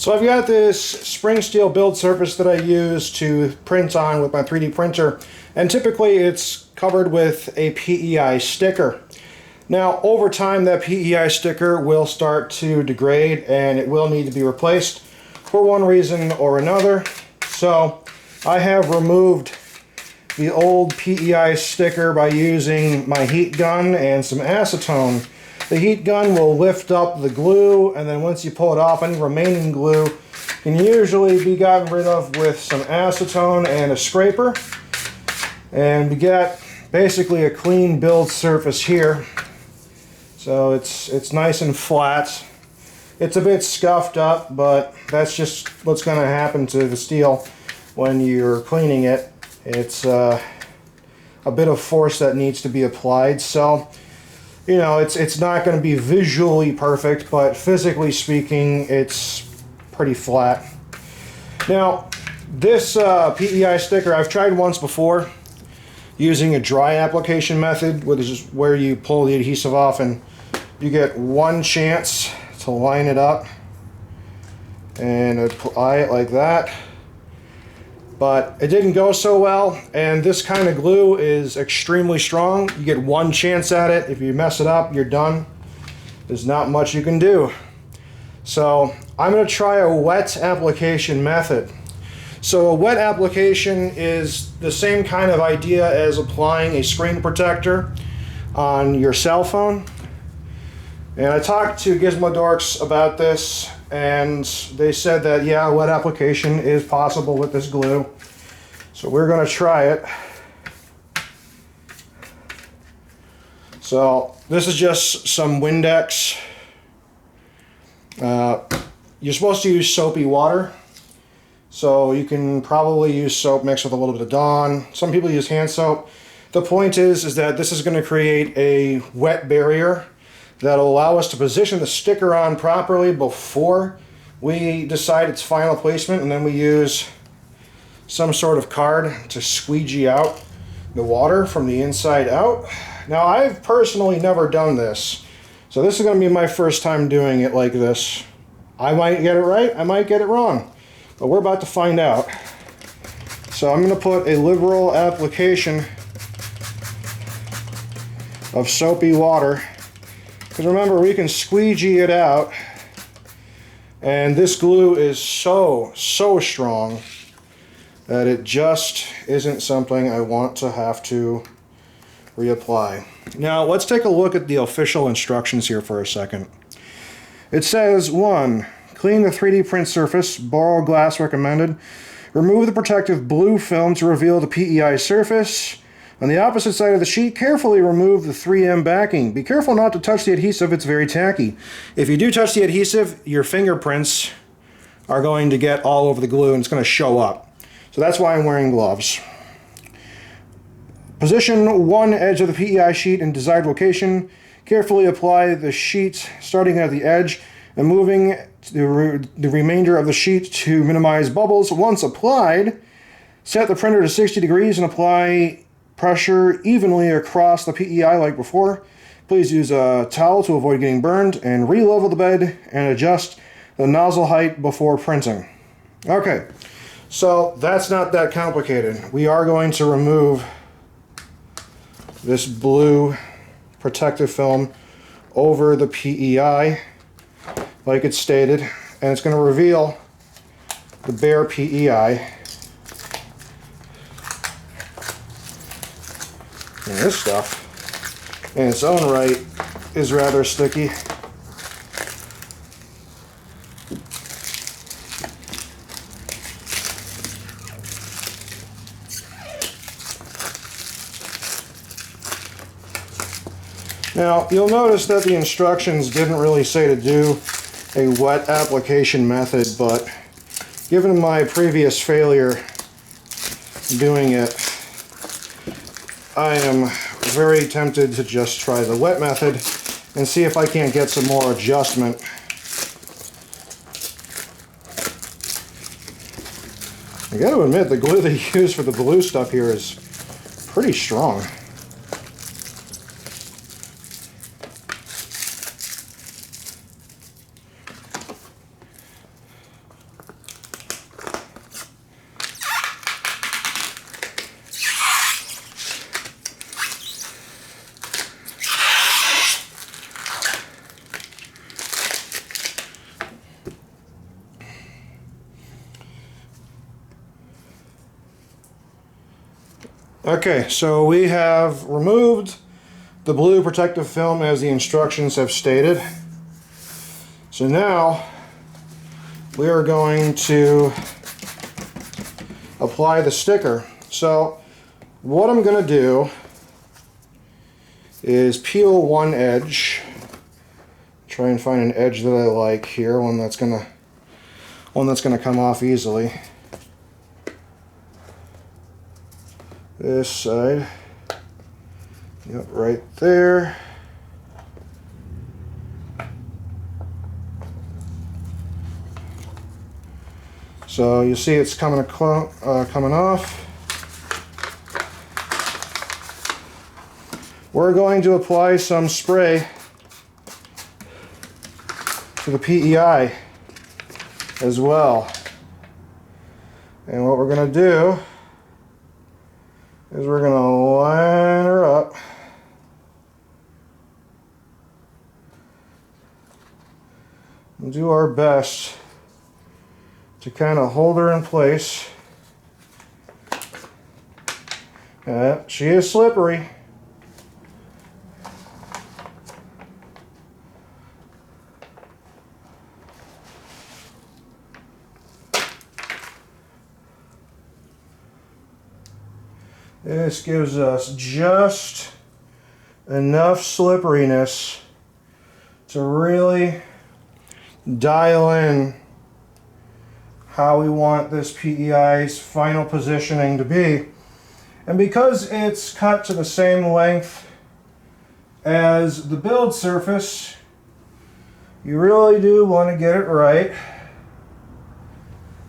So I've got this spring steel build surface that I use to print on with my 3D printer, and typically it's covered with a PEI sticker. Now over time that PEI sticker will start to degrade and it will need to be replaced for one reason or another. So I have removed the old PEI sticker by using my heat gun and some acetone. The heat gun will lift up the glue, and then once you pull it off, any remaining glue can usually be gotten rid of with some acetone and a scraper. And we get basically a clean build surface here. So it's nice and flat. It's a bit scuffed up, but that's just what's going to happen to the steel when you're cleaning it. It's a bit of force that needs to be applied. So, you know, it's not going to be visually perfect, but physically speaking, it's pretty flat. Now, this PEI sticker I've tried once before using a dry application method, which is where you pull the adhesive off and you get one chance to line it up and apply it like that. But it didn't go so well, and this kind of glue is extremely strong. You get one chance at it. If you mess it up, you're done. There's not much you can do. So I'm going to try a wet application method. So a wet application is the same kind of idea as applying a screen protector on your cell phone. And I talked to Gizmodorks about this, and they said that, yeah, wet application is possible with this glue. So we're going to try it. So this is just some Windex. You're supposed to use soapy water. So you can probably use soap mixed with a little bit of Dawn. Some people use hand soap. The point is that this is going to create a wet barrier that'll allow us to position the sticker on properly before we decide its final placement, and then we use some sort of card to squeegee out the water from the inside out. Now, I've personally never done this, so this is going to be my first time doing it like this. I might get it right, I might get it wrong, but we're about to find out. So I'm going to put a liberal application of soapy water, because remember, we can squeegee it out, and this glue is so strong that it just isn't something I want to have to reapply. Now let's take a look at the official instructions here for a second. It says, 1. Clean the 3D print surface, borrow glass recommended. Remove the protective blue film to reveal the PEI surface. On the opposite side of the sheet, carefully remove the 3M backing. Be careful not to touch the adhesive, it's very tacky. If you do touch the adhesive, your fingerprints are going to get all over the glue and it's going to show up. So that's why I'm wearing gloves. Position one edge of the PEI sheet in desired location. Carefully apply the sheet starting at the edge and moving the remainder of the sheet to minimize bubbles. Once applied, set the printer to 60 degrees and apply pressure evenly across the PEI like before. Please use a towel to avoid getting burned, and re-level the bed and adjust the nozzle height before printing. Okay, so that's not that complicated. We are going to remove this blue protective film over the PEI like it's stated, and it's going to reveal the bare PEI. And this stuff, in its own right, is rather sticky. Now, you'll notice that the instructions didn't really say to do a wet application method, but given my previous failure doing it, I am very tempted to just try the wet method and see if I can't get some more adjustment. I gotta admit, the glue they use for the blue stuff here is pretty strong. Okay, so we have removed the blue protective film as the instructions have stated. So now we are going to apply the sticker. So what I'm going to do is peel one edge. Try and find an edge that I like here, one that's gonna come off easily. This side. Yep, right there. So you see it's coming off. We're going to apply some spray to the PEI as well. And what we're going to do is we're going to line her up. And do our best to kind of hold her in place. She is slippery. This gives us just enough slipperiness to really dial in how we want this PEI's final positioning to be. And because it's cut to the same length as the build surface, you really do want to get it right.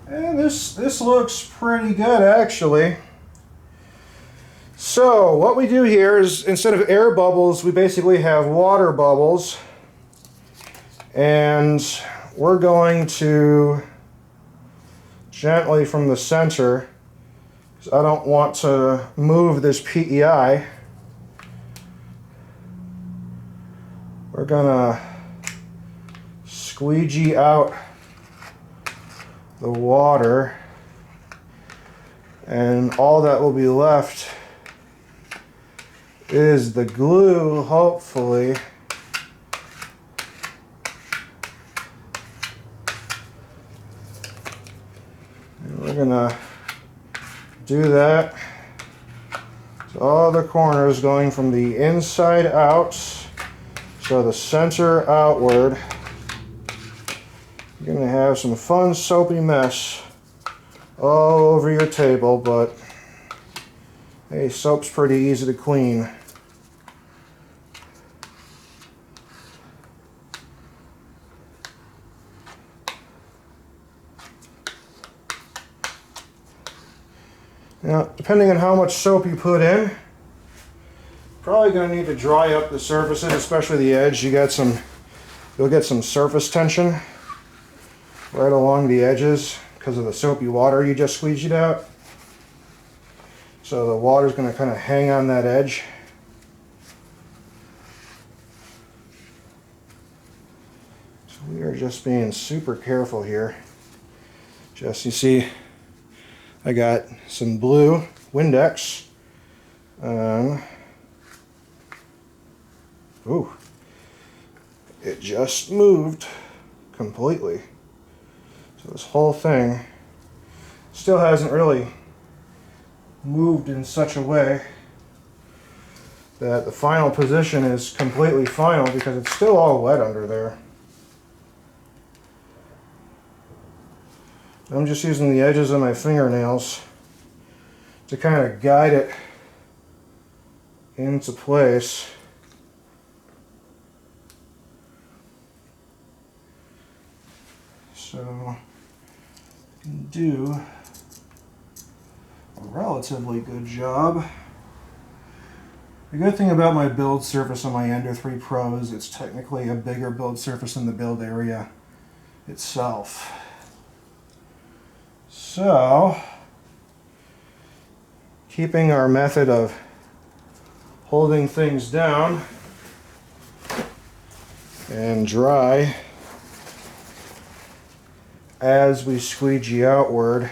And this looks pretty good, actually. So what we do here is, instead of air bubbles, we basically have water bubbles. And we're going to gently from the center, because I don't want to move this PEI. We're gonna squeegee out the water, and all that will be left is the glue, hopefully. And we're gonna do that. So all the corners going from the inside out, so the center outward. You're gonna have some fun soapy mess all over your table, but hey, soap's pretty easy to clean. Now, depending on how much soap you put in, probably going to need to dry up the surfaces, especially the edge. You'll get some surface tension right along the edges because of the soapy water you just squeegeed out. So the water's going to kind of hang on that edge. So we are just being super careful here. You see, I got some blue Windex. Ooh, it just moved completely. So this whole thing still hasn't really moved in such a way that the final position is completely final, because it's still all wet under there. I'm just using the edges of my fingernails to kind of guide it into place. So I can do a relatively good job. The good thing about my build surface on my Ender 3 Pro is it's technically a bigger build surface than the build area itself. So, keeping our method of holding things down and dry as we squeegee outward,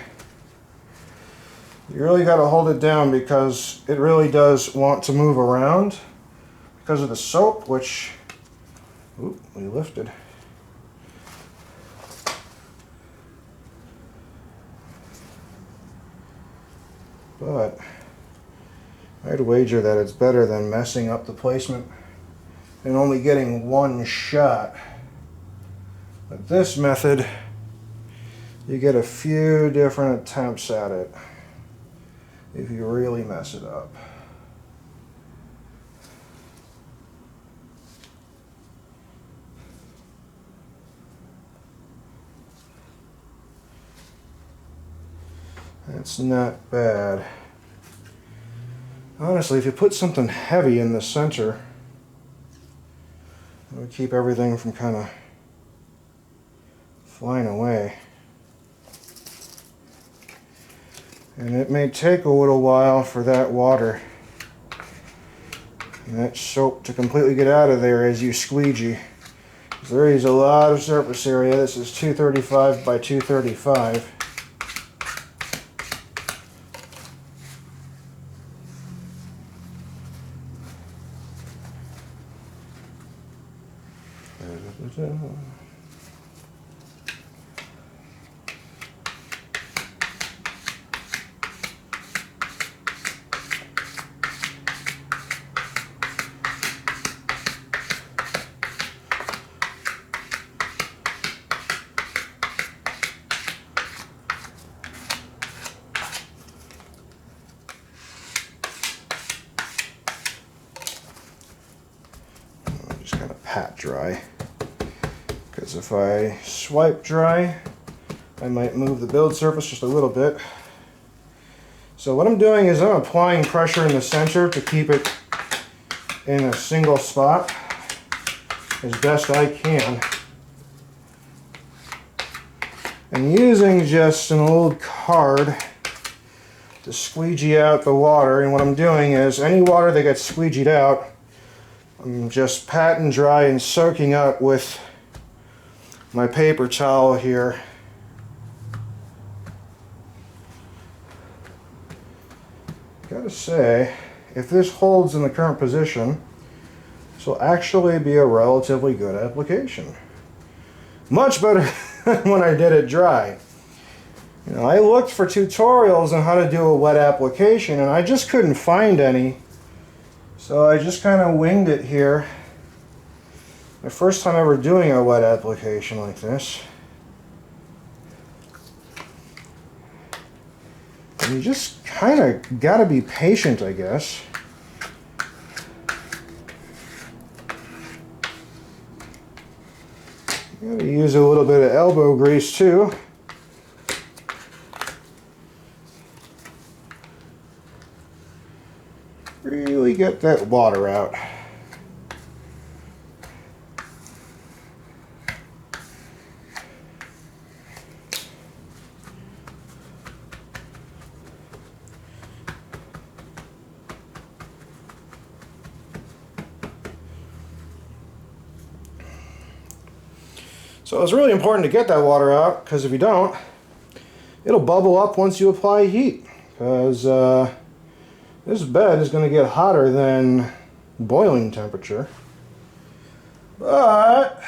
You really got to hold it down because it really does want to move around because of the soap, which, oop, we lifted. But I'd wager that it's better than messing up the placement and only getting one shot. With this method, you get a few different attempts at it if you really mess it up. That's not bad. Honestly, if you put something heavy in the center, it would keep everything from kind of flying away. And it may take a little while for that water and that soap to completely get out of there as you squeegee. There is a lot of surface area. This is 235 by 235. Just kind of pat dry, because if I swipe dry, I might move the build surface just a little bit. So what I'm doing is I'm applying pressure in the center to keep it in a single spot as best I can. And using just an old card to squeegee out the water, and what I'm doing is any water that gets squeegeed out, I'm just patting dry and soaking up with my paper towel here. Gotta say, if this holds in the current position, this will actually be a relatively good application. Much better than when I did it dry. You know, I looked for tutorials on how to do a wet application and I just couldn't find any. So I just kind of winged it here. My first time ever doing a wet application like this. And you just kind of got to be patient, I guess. You got to use a little bit of elbow grease too. Really get that water out. So it's really important to get that water out, because if you don't, it'll bubble up once you apply heat. Because this bed is going to get hotter than boiling temperature. But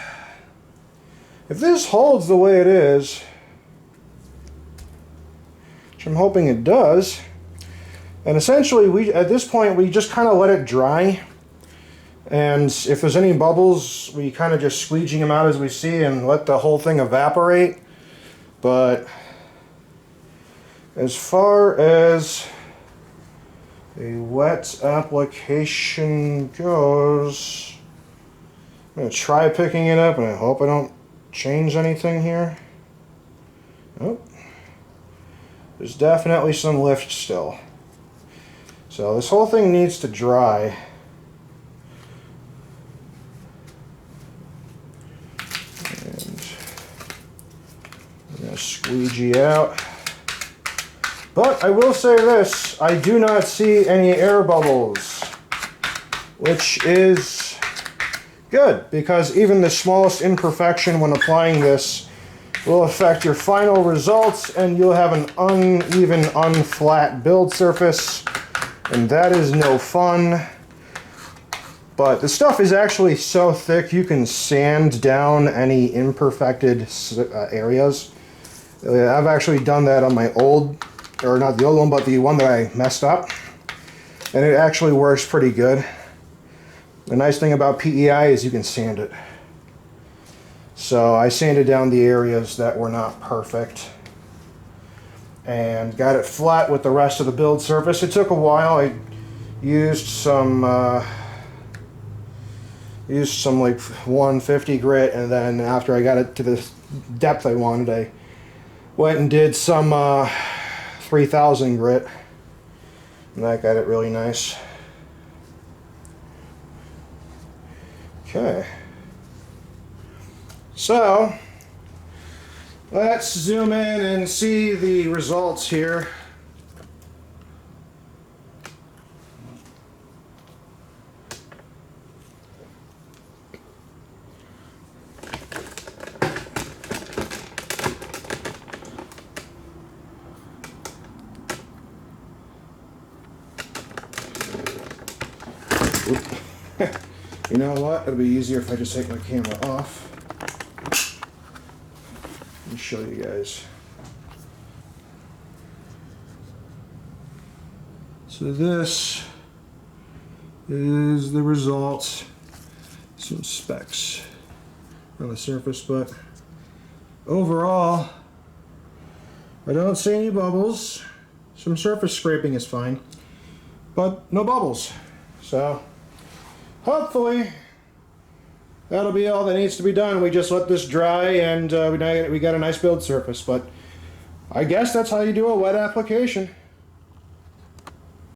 if this holds the way it is, which I'm hoping it does, and essentially at this point we just kind of let it dry, and if there's any bubbles we kind of just squeegee them out as we see and let the whole thing evaporate. But as far as a wet application goes, I'm going to try picking it up and I hope I don't change anything here. Oh, there's definitely some lift still. So this whole thing needs to dry. And I'm going to squeegee out. But I will say this, I do not see any air bubbles, which is good, because even the smallest imperfection when applying this will affect your final results, and you'll have an uneven, unflat build surface, and that is no fun. But the stuff is actually so thick you can sand down any imperfected areas. I've actually done that on my old, or not the old one, but the one that I messed up, and it actually works pretty good. The nice thing about PEI is you can sand it. So I sanded down the areas that were not perfect and got it flat with the rest of the build surface. It took a while. I used some like 150 grit, and then after I got it to the depth I wanted, I went and did some 3000 grit, and that got it really nice. Okay. So, let's zoom in and see the results here. You know what? It'll be easier if I just take my camera off. Let me show you guys. So this is the results. Some specks on the surface, but overall, I don't see any bubbles. Some surface scraping is fine, but no bubbles. So hopefully that'll be all that needs to be done. We just let this dry, and we got a nice build surface. But I guess that's how you do a wet application.